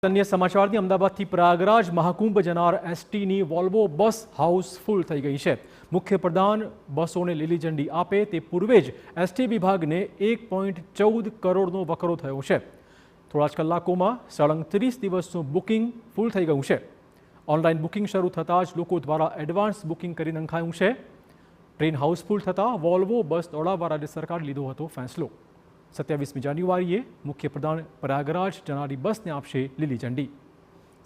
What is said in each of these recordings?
अन्य समाचारથી અમદાવાદથી પ્રયાગરાજ મહાકુંભ જનાર એસટીની વોલ્વો બસ હાઉસફુલ થઈ ગઈ છે। મુખ્ય પ્રધાન બસોને લીલી ઝંડી આપે તે પૂર્વે જ એસટી વિભાગને 1.14 કરોડનો વકરો થયો છે। થોડા જ કલાકોમાં સળંગ 30 દિવસનું બુકિંગ ફૂલ થઈ ગયું છે। ઓનલાઈન બુકિંગ શરૂ થતાં જ લોકો દ્વારા એડવાન્સ બુકિંગ કરી નંખાયું છે। ટ્રેન હાઉસફુલ થતાં વોલ્વો બસ દોડાવવા રાજ્ય સરકારે લીધો હતો ફેંસલો। 27મી જાન્યુઆરીએ મુખ્યપ્રધાન પ્રયાગરાજ જનારી બસને આપશે લીલી ઝંડી।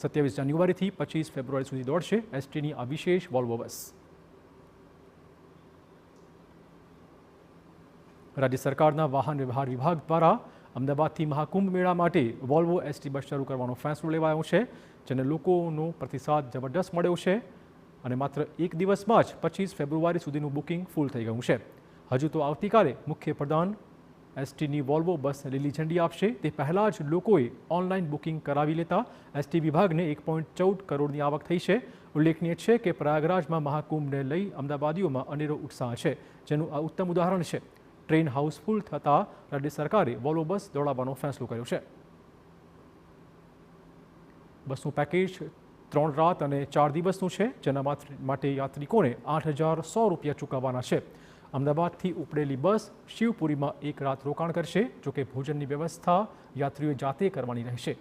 27 જાન્યુઆરીથી 25 ફેબ્રુઆરી સુધી દોડશે એસટીની આ વિશેષ વોલ્વો બસ। રાજ્ય સરકારના વાહન વ્યવહાર વિભાગ દ્વારા અમદાવાદથી મહાકુંભ મેળા માટે વોલ્વો એસટી બસ શરૂ કરવાનો ફેંસલો લેવાયો છે, જેને લોકોનો પ્રતિસાદ જબરદસ્ત મળ્યો છે અને માત્ર એક દિવસમાં જ 25 ફેબ્રુઆરી સુધીનું બુકિંગ ફૂલ થઈ ગયું છે। હજુ તો આવતીકાલે મુખ્યપ્રધાન એસટીની વોલ્વો બસને લીલી ઝંડી આપશે તે પહેલાં જ લોકોએ ઓનલાઈન બુકિંગ કરાવી લેતા એસટી વિભાગને 1.14 કરોડની આવક થઈ છે। ઉલ્લેખનીય છે કે પ્રયાગરાજમાં મહાકુંભને લઈ અમદાવાદીઓમાં અનેરો ઉત્સાહ છે, જેનું આ ઉત્તમ ઉદાહરણ છે। ટ્રેન હાઉસફુલ થતાં રાજ્ય સરકારે વોલ્વો બસ દોડાવવાનો ફેંસલો કર્યો છે। બસનું પેકેજ 3 રાત અને 4 દિવસનું છે, જેના માટે યાત્રિકોને 8,100 રૂપિયા ચૂકવવાના છે। અમદાવાદથી ઉપડેલી બસ શિવપુરીમાં 1 રાત રોકાણ કરશે, જોકે ભોજનની વ્યવસ્થા યાત્રીઓએ જાતે કરવાની રહેશે।